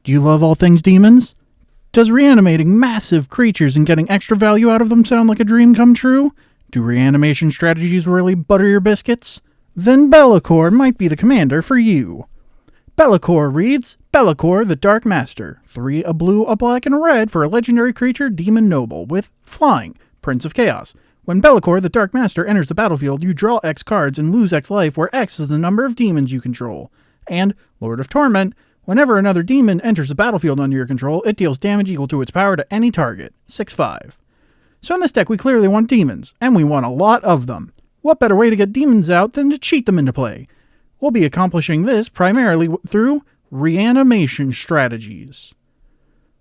Do you love all things demons? Does reanimating massive creatures and getting extra value out of them sound like a dream come true? Do reanimation strategies really butter your biscuits? Then Belakor might be the commander for you. Belakor reads, Belakor the Dark Master, 3 a blue, a black, and a red for a legendary creature demon noble with flying, Prince of Chaos. When Belakor the Dark Master enters the battlefield, you draw X cards and lose X life, where X is the number of demons you control. And Lord of Torment, whenever another demon enters the battlefield under your control, it deals damage equal to its power to any target, 6/5. So in this deck we clearly want demons, and we want a lot of them. What better way to get demons out than to cheat them into play? We'll be accomplishing this primarily through reanimation strategies.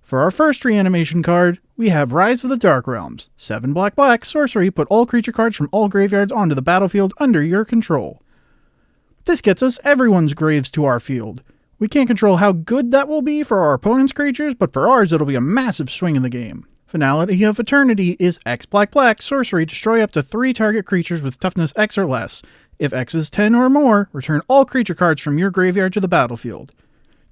For our first reanimation card, we have Rise of the Dark Realms. 7 black, sorcery, put all creature cards from all graveyards onto the battlefield under your control. This gets us everyone's graves to our field. We can't control how good that will be for our opponent's creatures, but for ours it'll be a massive swing in the game. Finality of Eternity is X black, sorcery, destroy up to 3 target creatures with toughness X or less. If X is 10 or more, return all creature cards from your graveyard to the battlefield.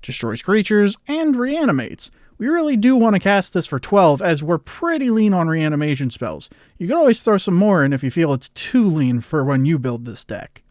Destroys creatures and reanimates. We really do want to cast this for 12, as we're pretty lean on reanimation spells. You can always throw some more in if you feel it's too lean for when you build this deck.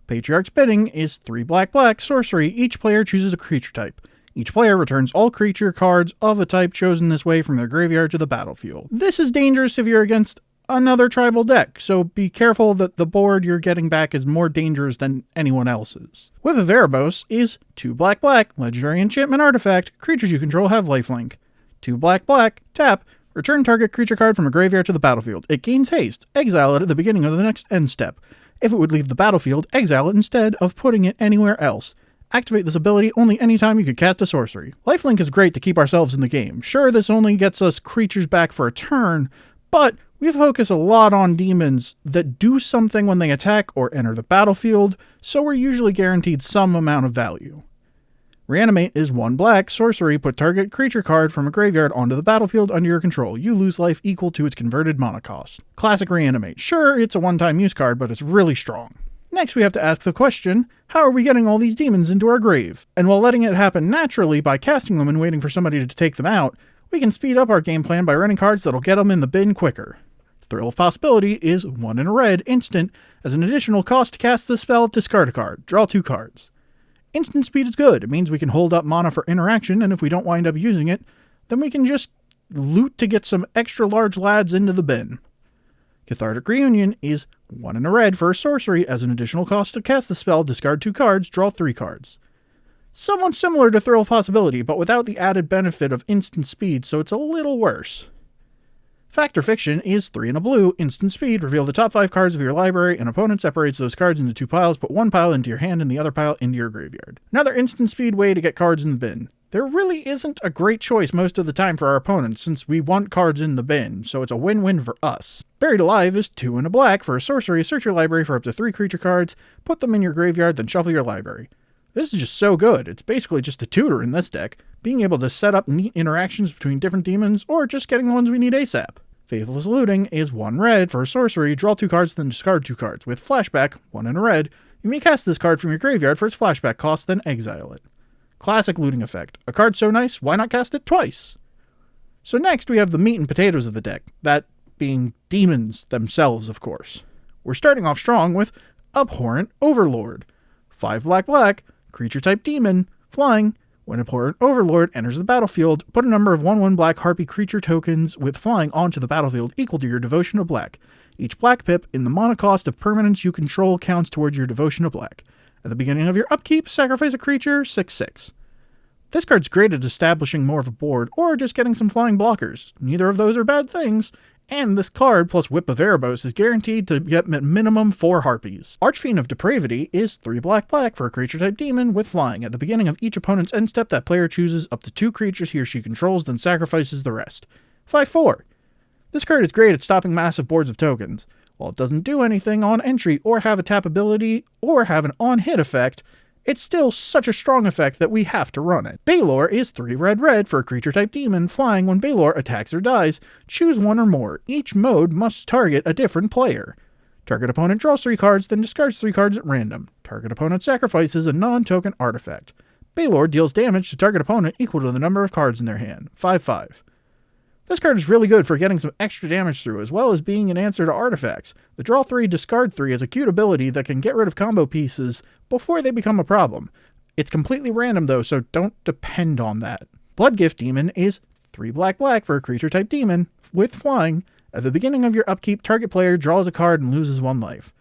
Patriarch's Bidding is 3 black, sorcery, each player chooses a creature type. Each player returns all creature cards of a type chosen this way from their graveyard to the battlefield. This is dangerous if you're against another tribal deck, so be careful that the board you're getting back is more dangerous than anyone else's. Whip of Erebos is 2 black, legendary enchantment artifact, creatures you control have lifelink. 2 black, tap, return target creature card from a graveyard to the battlefield. It gains haste, exile it at the beginning of the next end step. If it would leave the battlefield, exile it instead of putting it anywhere else. Activate this ability only anytime you could cast a sorcery. Lifelink is great to keep ourselves in the game. Sure, this only gets us creatures back for a turn, but we focus a lot on demons that do something when they attack or enter the battlefield, so we're usually guaranteed some amount of value. Reanimate is 1 black, sorcery, put target creature card from a graveyard onto the battlefield under your control. You lose life equal to its converted mana cost. Classic Reanimate. Sure, it's a one-time use card, but it's really strong. Next, we have to ask the question, how are we getting all these demons into our grave? And while letting it happen naturally by casting them and waiting for somebody to take them out, we can speed up our game plan by running cards that'll get them in the bin quicker. Thrill of Possibility is 1 in a red, instant. As an additional cost to cast this spell, discard a card. Draw 2 cards. Instant speed is good. It means we can hold up mana for interaction, and if we don't wind up using it, then we can just loot to get some extra large lads into the bin. Cathartic Reunion is 1 in a red for a sorcery. As an additional cost to cast the spell, discard 2 cards, draw 3 cards. Somewhat similar to Thrill of Possibility, but without the added benefit of instant speed, so it's a little worse. Fact or Fiction is 3 in a blue, instant speed, reveal the top 5 cards of your library, and opponent separates those cards into 2 piles, put 1 pile into your hand and the other pile into your graveyard. Another instant speed way to get cards in the bin. There really isn't a great choice most of the time for our opponents, since we want cards in the bin, so it's a win-win for us. Buried Alive is 2 in a black for a sorcery, search your library for up to 3 creature cards, put them in your graveyard, then shuffle your library. This is just so good. It's basically just a tutor in this deck, being able to set up neat interactions between different demons, or just getting the ones we need ASAP. Faithless Looting is 1 red for a sorcery, draw 2 cards, then discard 2 cards. With Flashback, 1 in a red, you may cast this card from your graveyard for its flashback cost, then exile it. Classic looting effect. A card so nice, why not cast it twice? So next we have the meat and potatoes of the deck, that being demons themselves, of course. We're starting off strong with Abhorrent Overlord. 5 black, creature type demon, flying. When Abhorrent Overlord enters the battlefield, put a number of 1/1 black harpy creature tokens with flying onto the battlefield equal to your devotion of black. Each black pip in the mana cost of permanents you control counts towards your devotion of black. At the beginning of your upkeep, sacrifice a creature, 6/6. This card's great at establishing more of a board, or just getting some flying blockers. Neither of those are bad things, and this card plus Whip of Erebos is guaranteed to get at minimum 4 harpies. Archfiend of Depravity is 3 black for a creature type demon with flying. At the beginning of each opponent's end step, that player chooses up to 2 creatures he or she controls, then sacrifices the rest. 5/4. This card is great at stopping massive boards of tokens. While it doesn't do anything on entry or have a tap ability or have an on-hit effect, it's still such a strong effect that we have to run it. Belakor is 3 red for a creature type demon, flying. When Belakor attacks or dies, choose 1 or more. Each mode must target a different player. Target opponent draws 3 cards, then discards 3 cards at random. Target opponent sacrifices a non-token artifact. Belakor deals damage to target opponent equal to the number of cards in their hand, 5/5. This card is really good for getting some extra damage through, as well as being an answer to artifacts. The draw 3, discard 3 is a cute ability that can get rid of combo pieces before they become a problem. It's completely random though, so don't depend on that. Bloodgift Demon is 3 black for a creature type demon with flying. At the beginning of your upkeep, target player draws a card and loses 1 life.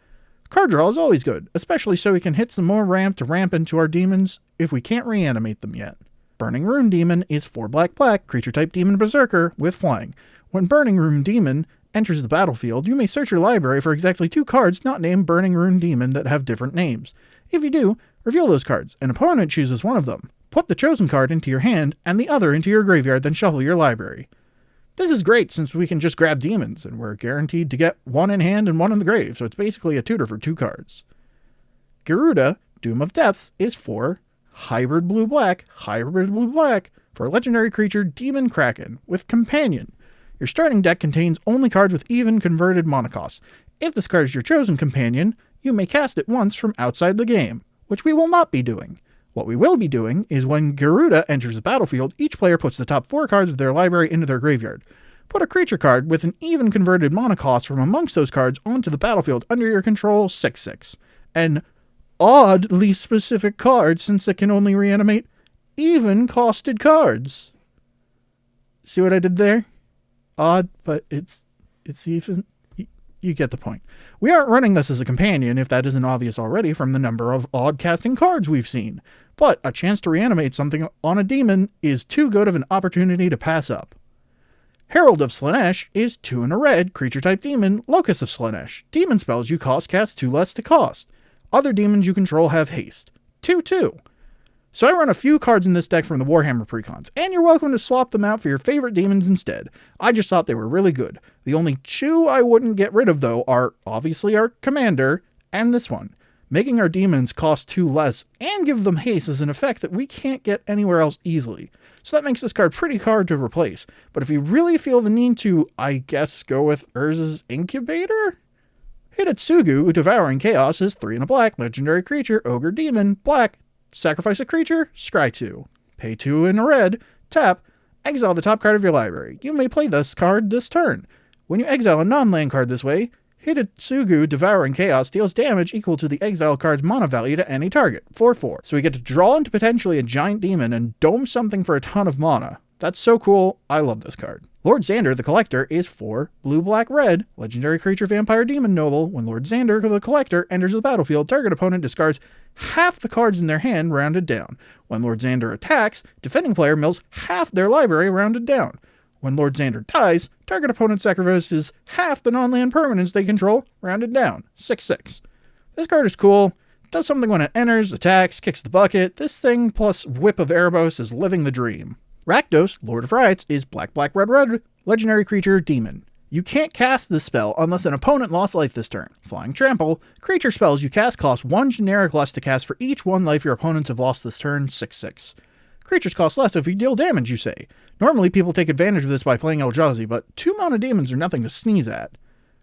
Card draw is always good, especially so we can hit some more ramp to ramp into our demons if we can't reanimate them yet. Burning Rune Demon is 4 black, creature type demon berserker with flying. When Burning Rune Demon enters the battlefield, you may search your library for exactly 2 cards not named Burning Rune Demon that have different names. If you do, reveal those cards. An opponent chooses one of them. Put the chosen card into your hand and the other into your graveyard, then shuffle your library. This is great since we can just grab demons, and we're guaranteed to get 1 in hand and 1 in the grave, so it's basically a tutor for 2 cards. Garuda, Doom of Depths, is 4 hybrid blue-black for a legendary creature Demon Kraken with Companion. Your starting deck contains only cards with even converted mana costs. If this card is your chosen companion, you may cast it once from outside the game, which we will not be doing. What we will be doing is when Garuda enters the battlefield, each player puts the top 4 cards of their library into their graveyard. Put a creature card with an even converted mana cost from amongst those cards onto the battlefield under your control, 6/6. An oddly specific card since it can only reanimate even costed cards. See what I did there? Odd, but it's even. You get the point. We aren't running this as a companion if that isn't obvious already from the number of odd casting cards we've seen, but a chance to reanimate something on a demon is too good of an opportunity to pass up. Herald of Slaanesh is 2 in a red, creature type demon, Locus of Slaanesh. Demon spells you cast 2 less to cost. Other demons you control have haste. 2/2. So I run a few cards in this deck from the Warhammer precons, and you're welcome to swap them out for your favorite demons instead. I just thought they were really good. The only 2 I wouldn't get rid of though are obviously our commander and this one. Making our demons cost 2 less and give them haste is an effect that we can't get anywhere else easily. So that makes this card pretty hard to replace. But if you really feel the need to, I guess, go with Urza's Incubator? Hidetsugu, Devouring Chaos, is 3 in a black, legendary creature, ogre demon, black, sacrifice a creature, scry 2. Pay 2 in a red, tap, exile the top card of your library. You may play this card this turn. When you exile a non-land card this way, Hidetsugu, Devouring Chaos, deals damage equal to the exile card's mana value to any target, 4/4. So we get to draw into potentially a giant demon and dome something for a ton of mana. That's so cool, I love this card. Lord Xander the Collector is 4 blue-black-red, legendary creature vampire demon noble. When Lord Xander the Collector enters the battlefield, target opponent discards half the cards in their hand rounded down. When Lord Xander attacks, defending player mills half their library rounded down. When Lord Xander dies, target opponent sacrifices half the non-land permanents they control rounded down, 6/6. This card is cool. It does something when it enters, attacks, kicks the bucket. This thing plus Whip of Erebos is living the dream. Rakdos, Lord of Riots, is black, legendary creature, demon. You can't cast this spell unless an opponent lost life this turn. Flying Trample, creature spells you cast cost 1 generic less to cast for each 1 life your opponents have lost this turn, 6/6. Creatures cost less if you deal damage, you say. Normally people take advantage of this by playing Eldrazi, but 2 mana demons are nothing to sneeze at.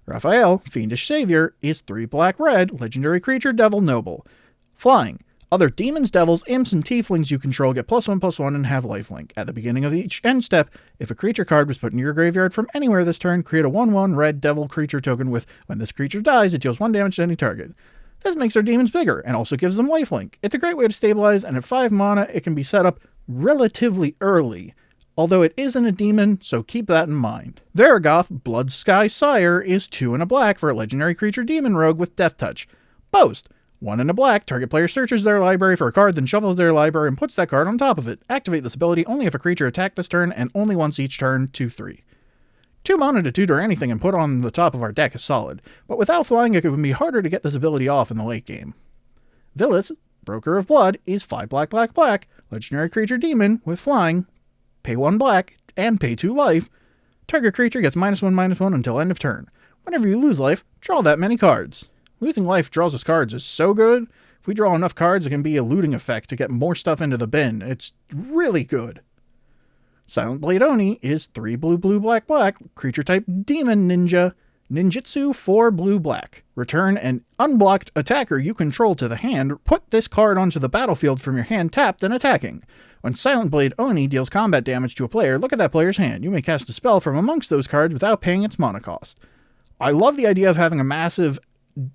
Raphael, Fiendish Savior, is 3 black-red, legendary creature, devil, noble. Flying. Other demons, devils, imps, and tieflings you control get +1/+1 and have lifelink. At the beginning of each end step, if a creature card was put in your graveyard from anywhere this turn, create a 1/1 red devil creature token with, when this creature dies, it deals 1 damage to any target. This makes our demons bigger, and also gives them lifelink. It's a great way to stabilize, and at 5 mana, it can be set up relatively early. Although it isn't a demon, so keep that in mind. Varagoth, Blood Sky Sire, is 2 in a black for a legendary creature demon rogue with Death Touch. Boast. 1 in a black, target player searches their library for a card, then shuffles their library and puts that card on top of it. Activate this ability only if a creature attacked this turn, and only once each turn, 2/3. 2 mana to tutor anything and put on the top of our deck is solid, but without flying it can be harder to get this ability off in the late game. Villis, Broker of Blood, is 5 black, legendary creature demon with flying. Pay 1 black, and pay 2 life. Target creature gets -1/-1 until end of turn. Whenever you lose life, draw that many cards. Losing life draws us cards is so good. If we draw enough cards, it can be a looting effect to get more stuff into the bin. It's really good. Silent Blade Oni is 3 blue, black, creature type demon ninja. Ninjutsu 4 blue-black. Return an unblocked attacker you control to the hand. Put this card onto the battlefield from your hand tapped and attacking. When Silent Blade Oni deals combat damage to a player, look at that player's hand. You may cast a spell from amongst those cards without paying its mana cost. I love the idea of having a massive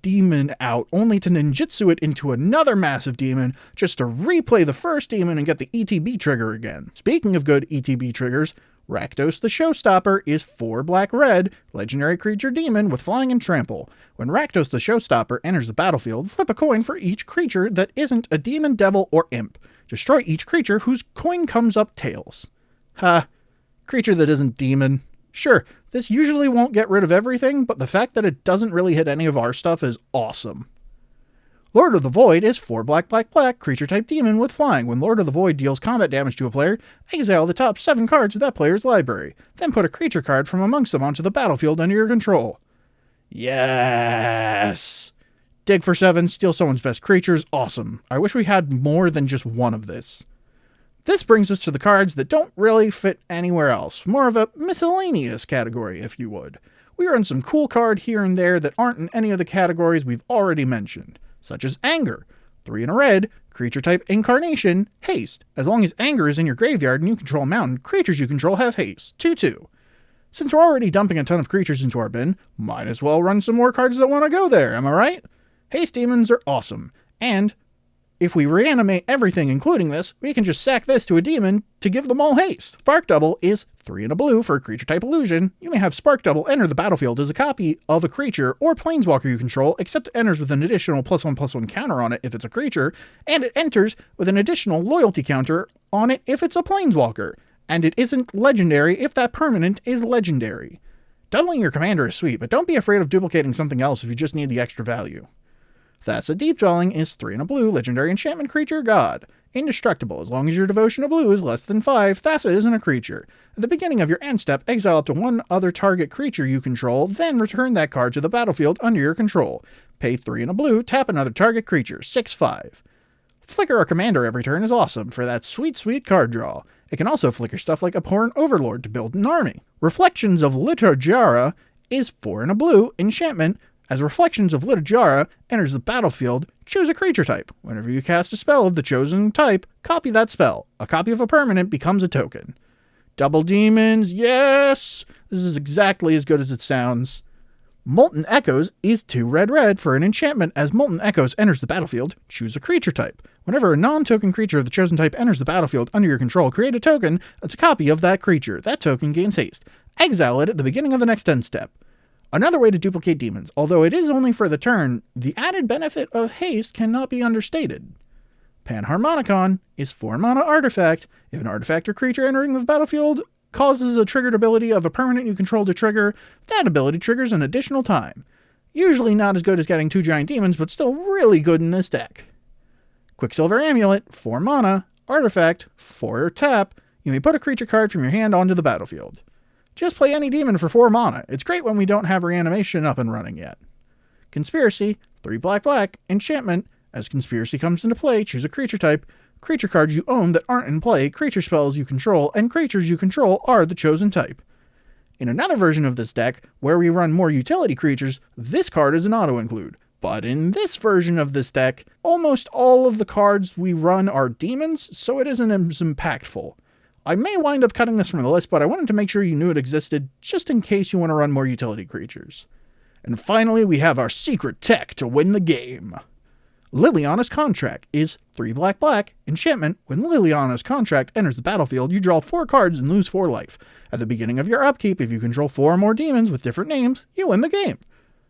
demon out, only to ninjutsu it into another massive demon, just to replay the first demon and get the ETB trigger again. Speaking of good ETB triggers, Rakdos the Showstopper is 4 black-red, legendary creature demon with flying and trample. When Rakdos the Showstopper enters the battlefield, flip a coin for each creature that isn't a demon, devil, or imp. Destroy each creature whose coin comes up tails. Ha, creature that isn't demon. Sure, this usually won't get rid of everything, but the fact that it doesn't really hit any of our stuff is awesome. Lord of the Void is 4 black, creature type demon with flying. When Lord of the Void deals combat damage to a player, exile the top 7 cards of that player's library. Then put a creature card from amongst them onto the battlefield under your control. Yes! Dig for 7, steal someone's best creatures, awesome. I wish we had more than just one of this. This brings us to the cards that don't really fit anywhere else. More of a miscellaneous category, if you would. We run some cool card here and there that aren't in any of the categories we've already mentioned, such as Anger. 3 in a red, creature type Incarnation, haste. As long as Anger is in your graveyard and you control a mountain, creatures you control have haste. 2/2. Since we're already dumping a ton of creatures into our bin, might as well run some more cards that want to go there, am I right? Haste demons are awesome, and if we reanimate everything including this, we can just sack this to a demon to give them all haste. Spark Double is 3 in a blue for a creature type illusion. You may have Spark Double enter the battlefield as a copy of a creature or planeswalker you control, except it enters with an additional +1/+1 counter on it if it's a creature, and it enters with an additional loyalty counter on it if it's a planeswalker, and it isn't legendary if that permanent is legendary. Doubling your commander is sweet, but don't be afraid of duplicating something else if you just need the extra value. Thassa Deep Dwelling is 3 in a blue, legendary enchantment creature, god. Indestructible. As long as your devotion to blue is less than 5, Thassa isn't a creature. At the beginning of your end step, exile up to 1 other target creature you control, then return that card to the battlefield under your control. Pay 3 in a blue, tap another target creature, 6/5. Flicker a commander every turn is awesome for that sweet, sweet card draw. It can also flicker stuff like Abhorrent Overlord to build an army. Reflections of Liturgiara is 4 in a blue, enchantment. As Reflections of Liturgiara enters the battlefield, choose a creature type. Whenever you cast a spell of the chosen type, copy that spell. A copy of a permanent becomes a token. Double demons, yes! This is exactly as good as it sounds. Molten Echoes is 2 red for an enchantment. As Molten Echoes enters the battlefield, choose a creature type. Whenever a non-token creature of the chosen type enters the battlefield under your control, create a token that's a copy of that creature. That token gains haste. Exile it at the beginning of the next end step. Another way to duplicate demons, although it is only for the turn, the added benefit of haste cannot be understated. Panharmonicon is 4 mana artifact. If an artifact or creature entering the battlefield causes a triggered ability of a permanent you control to trigger, that ability triggers an additional time. Usually not as good as getting 2 giant demons, but still really good in this deck. Quicksilver Amulet, 4 mana, artifact, 4 tap. You may put a creature card from your hand onto the battlefield. Just play any demon for 4 mana. It's great when we don't have Reanimation up and running yet. Conspiracy, 3 black, enchantment. As Conspiracy comes into play, choose a creature type. Creature cards you own that aren't in play, creature spells you control, and creatures you control are the chosen type. In another version of this deck, where we run more utility creatures, this card is an auto-include. But in this version of this deck, almost all of the cards we run are demons, so it isn't as impactful. I may wind up cutting this from the list, but I wanted to make sure you knew it existed, just in case you want to run more utility creatures. And finally, we have our secret tech to win the game. Liliana's Contract is 3 black, enchantment. When Liliana's Contract enters the battlefield, you draw 4 cards and lose 4 life. At the beginning of your upkeep, if you control 4 or more demons with different names, you win the game.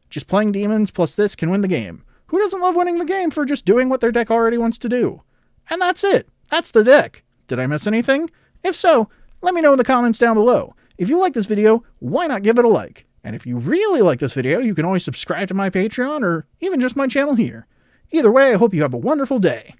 Just playing demons plus this can win the game. Who doesn't love winning the game for just doing what their deck already wants to do? And that's it. That's the deck. Did I miss anything? If so, let me know in the comments down below. If you like this video, why not give it a like? And if you really like this video, you can always subscribe to my Patreon or even just my channel here. Either way, I hope you have a wonderful day.